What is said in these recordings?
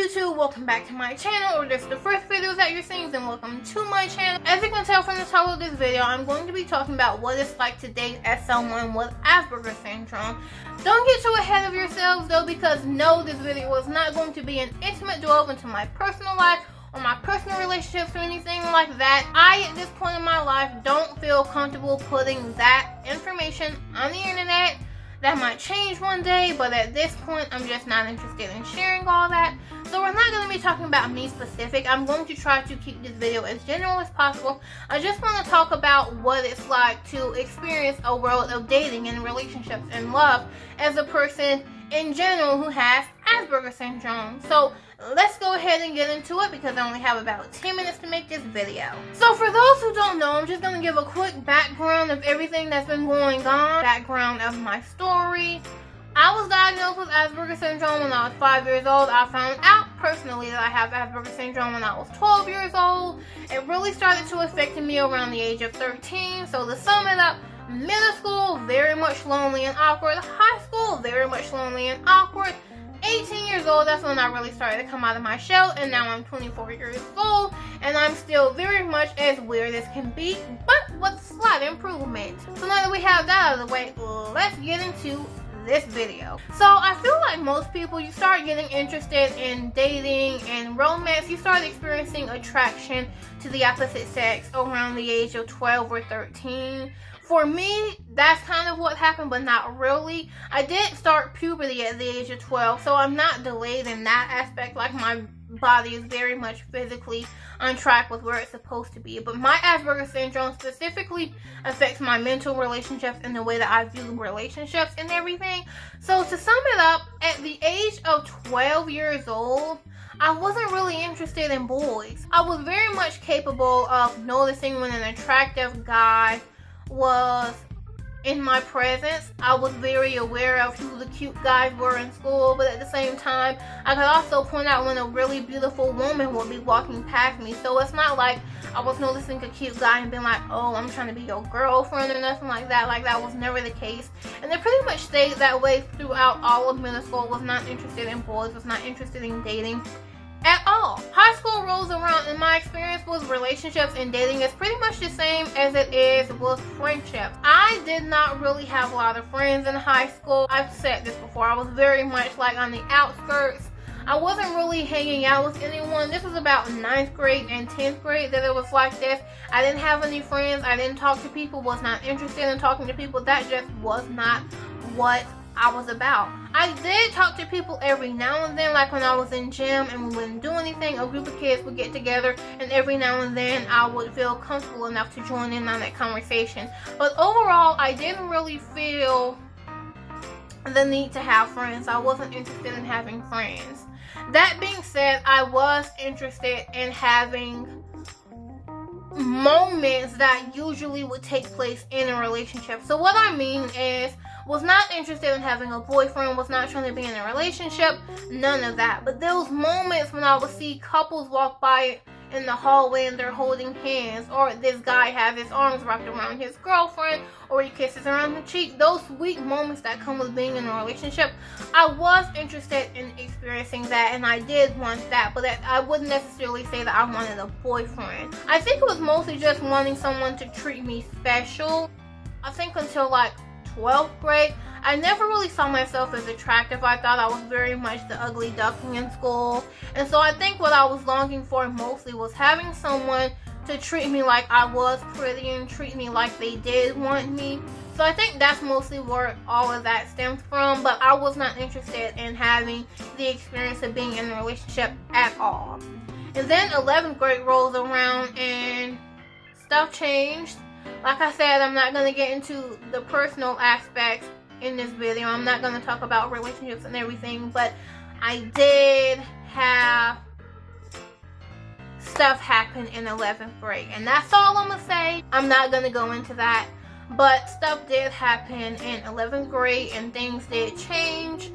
YouTube? Welcome back to my channel, or this is the first video that you're seeing, then welcome to my channel. As you can tell from the title of this video, I'm going to be talking about what it's like to date as someone with Asperger syndrome. Don't get too ahead of yourselves though, because no, this video is not going to be an intimate delve into my personal life or my personal relationships or anything like that. I, at this point in my life, don't feel comfortable putting that information on the internet. That might change one day, but at this point, I'm just not interested in sharing all that. So we're not going to be talking about me specific. I'm going to try to keep this video as general as possible. I just want to talk about what it's like to experience a world of dating and relationships and love as a person in general who has Asperger syndrome. So let's go ahead and get into it, because I only have about 10 minutes to make this video. So for those who don't know, I'm just going to give a quick background of everything that's been going on. Background of my story. I was diagnosed with Asperger syndrome when I was 5 years old. I found out personally that I have Asperger syndrome when I was 12 years old. It really started to affect me around the age of 13. So to sum it up, middle school, very much lonely and awkward. High school, very much lonely and awkward. 18 years old, that's when I really started to come out of my shell, and now I'm 24 years old, and I'm still very much as weird as can be, but with slight improvement. So now that we have that out of the way, let's get into this video. So I feel like most people, you start getting interested in dating and romance, you start experiencing attraction to the opposite sex around the age of 12 or 13. For me, that's kind of what happened, but not really. I did start puberty at the age of 12, so I'm not delayed in that aspect. Like, my body is very much physically on track with where it's supposed to be. But my Asperger syndrome specifically affects my mental relationships and the way that I view relationships and everything. So to sum it up, at the age of 12 years old, I wasn't really interested in boys. I was very much capable of noticing when an attractive guy was in my presence. I was very aware of who the cute guys were in school, but at the same time, I could also point out when a really beautiful woman would be walking past me. So it's not like I was noticing a cute guy and being like, oh, I'm trying to be your girlfriend or nothing like that. Like, that was never the case. And it pretty much stayed that way throughout all of middle school. Was not interested in boys, was not interested in dating at all. High school rolls around, and my experience with relationships and dating is pretty much the same as it is with friendships. I did not really have a lot of friends in high school. I've said this before. I was very much like on the outskirts. I wasn't really hanging out with anyone. This was about 9th grade and 10th grade that it was like this. I didn't have any friends. I didn't talk to people, was not interested in talking to people. That just was not what I was about. I did talk to people every now and then, like when I was in gym and we wouldn't do anything, a group of kids would get together, and every now and then I would feel comfortable enough to join in on that conversation. But overall, I didn't really feel the need to have friends. I wasn't interested in having friends. That being said, I was interested in having moments that usually would take place in a relationship. So what I mean is, was not interested in having a boyfriend, was not trying to be in a relationship, none of that. But those moments when I would see couples walk by in the hallway and they're holding hands, or this guy has his arms wrapped around his girlfriend, or he kisses her on the cheek, those sweet moments that come with being in a relationship, I was interested in experiencing that, and I did want that, but I wouldn't necessarily say that I wanted a boyfriend. I think it was mostly just wanting someone to treat me special. I think until like 12th grade, I never really saw myself as attractive. I thought I was very much the ugly duckling in school. And so I think what I was longing for mostly was having someone to treat me like I was pretty and treat me like they did want me. So I think that's mostly where all of that stems from. But I was not interested in having the experience of being in a relationship at all. And then 11th grade rolls around and stuff changed. Like I said, I'm not going to get into the personal aspects in this video. I'm not going to talk about relationships and everything, but I did have stuff happen in 11th grade, and that's all I'm going to say. I'm not going to go into that, but stuff did happen in 11th grade and things did change.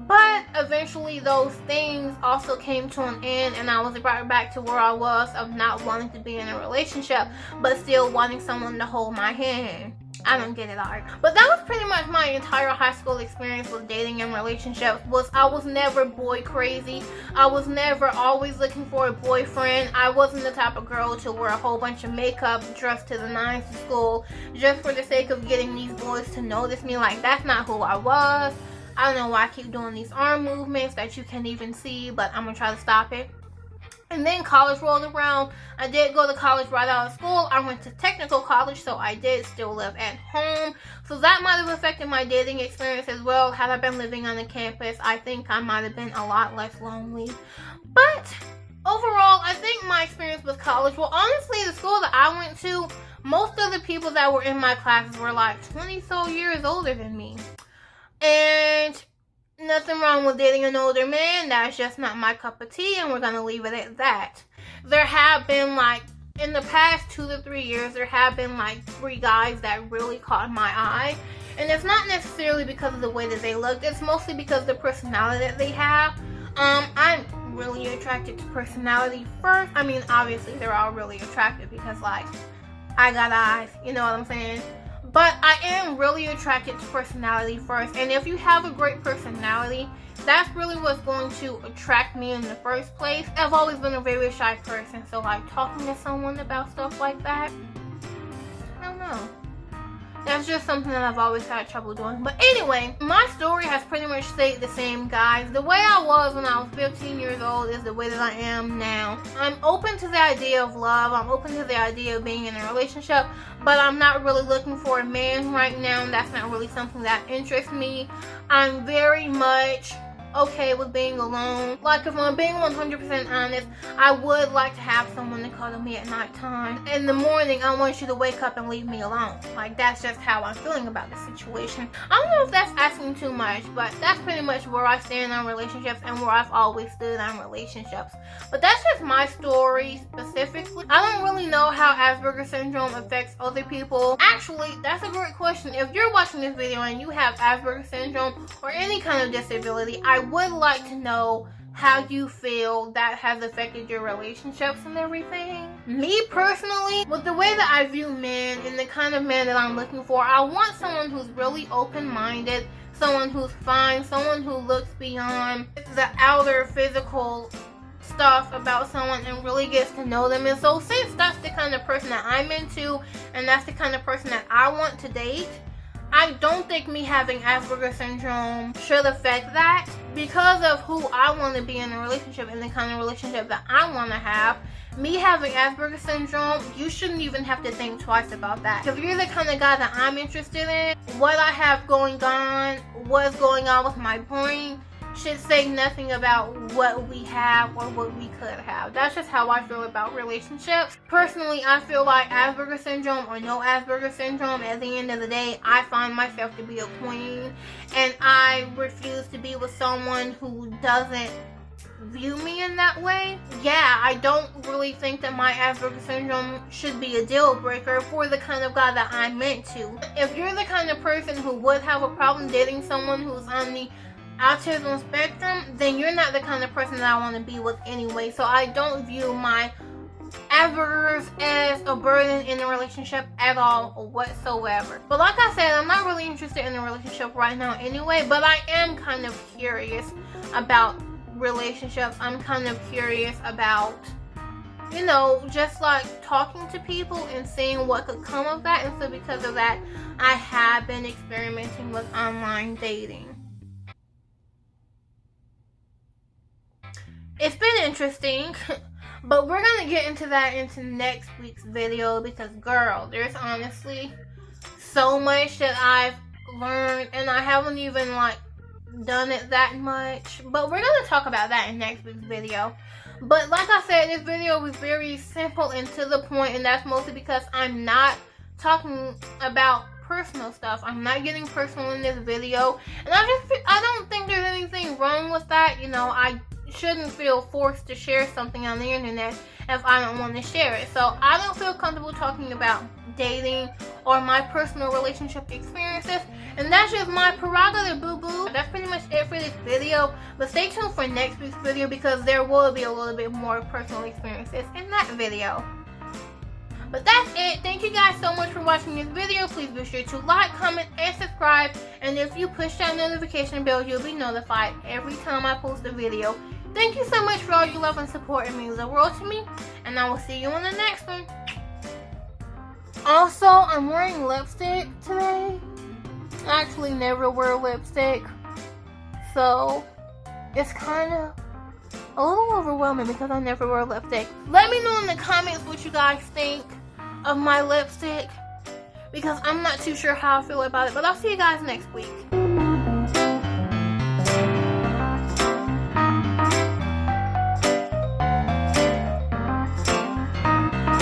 But eventually those things also came to an end, and I was brought back to where I was of not wanting to be in a relationship, but still wanting someone to hold my hand. I don't get it, alright. But that was pretty much my entire high school experience with dating and relationships. I was never boy crazy. I was never always looking for a boyfriend. I wasn't the type of girl to wear a whole bunch of makeup, dressed to the nines to school, just for the sake of getting these boys to notice me. Like, that's not who I was. I don't know why I keep doing these arm movements that you can't even see, but I'm gonna try to stop it. And then college rolled around. I did go to college right out of school. I went to technical college, so I did still live at home. So that might have affected my dating experience as well. Had I been living on the campus, I think I might have been a lot less lonely. But overall, I think my experience with college, well, honestly, the school that I went to, most of the people that were in my classes were like 20 so years older than me. And nothing wrong with dating an older man. That's just not my cup of tea, and we're gonna leave it at that. There have been, like, in the past 2 to 3 years, there have been like 3 guys that really caught my eye. And it's not necessarily because of the way that they looked. It's mostly because of the personality that they have. I'm really attracted to personality first. I mean, obviously they're all really attractive because, like, I got eyes, you know what I'm saying? But I am really attracted to personality first. And if you have a great personality, that's really what's going to attract me in the first place. I've always been a very shy person, so like talking to someone about stuff like that, I don't know. That's just something that I've always had trouble doing. But anyway, my story has pretty much stayed the same, guys. The way I was when I was 15 years old is the way that I am now. I'm open to the idea of love. I'm open to the idea of being in a relationship. But I'm not really looking for a man right now. That's not really something that interests me. I'm very much okay with being alone. Like, if I'm being 100% honest, I would like to have someone to cuddle me at nighttime. In the morning, I want you to wake up and leave me alone. Like, that's just how I'm feeling about the situation. I don't know if that's asking too much, but that's pretty much where I stand on relationships and where I've always stood on relationships. But that's just my story specifically. I don't really know how Asperger syndrome affects other people. Actually, that's a great question. If you're watching this video and you have Asperger syndrome or any kind of disability, I would like to know how you feel that has affected your relationships and everything. Me personally, with the way that I view men and the kind of man that I'm looking for, I want someone who's really open-minded, someone who's fine, someone who looks beyond the outer physical stuff about someone and really gets to know them. And so since that's the kind of person that I'm into and that's the kind of person that I want to date, I don't think me having Asperger syndrome should affect that. Because of who I want to be in a relationship and the kind of relationship that I want to have, me having Asperger syndrome, you shouldn't even have to think twice about that. If you're the kind of guy that I'm interested in, what I have going on, what's going on with my brain, should say nothing about what we have or what we could have. That's just how I feel about relationships. Personally, I feel like Asperger syndrome or no Asperger syndrome, at the end of the day, I find myself to be a queen, and I refuse to be with someone who doesn't view me in that way. Yeah, I don't really think that my Asperger syndrome should be a deal breaker for the kind of guy that I'm meant to. If you're the kind of person who would have a problem dating someone who's on the autism spectrum, then you're not the kind of person that I want to be with anyway. So I don't view my Asperger's as a burden in a relationship at all whatsoever. But like I said, I'm not really interested in a relationship right now anyway, but I am kind of curious about relationships. I'm kind of curious about, you know, just like talking to people and seeing what could come of that. And so because of that, I have been experimenting with online dating. It's been interesting, but we're gonna get into that into next week's video because, girl, there's honestly so much that I've learned and I haven't even like done it that much, but we're gonna talk about that in next week's video. But like I said, this video was very simple and to the point, and that's mostly because I'm not talking about personal stuff. I'm not getting personal in this video, and I don't think there's anything wrong with that. You know, I shouldn't feel forced to share something on the internet if I don't want to share it. So I don't feel comfortable talking about dating or my personal relationship experiences, and that's just my prerogative, boo-boo. That's pretty much it for this video, but stay tuned for next week's video because there will be a little bit more personal experiences in that video. But that's it. Thank you guys so much for watching this video. Please be sure to like, comment, and subscribe. And if you push that notification bell, you'll be notified every time I post a video. Thank you so much for all your love and support. It means the world to me. And I will see you in the next one. Also, I'm wearing lipstick today. I actually never wear lipstick. So, it's kind of a little overwhelming because I never wear lipstick. Let me know in the comments what you guys think of my lipstick, because I'm not too sure how I feel about it. But I'll see you guys next week.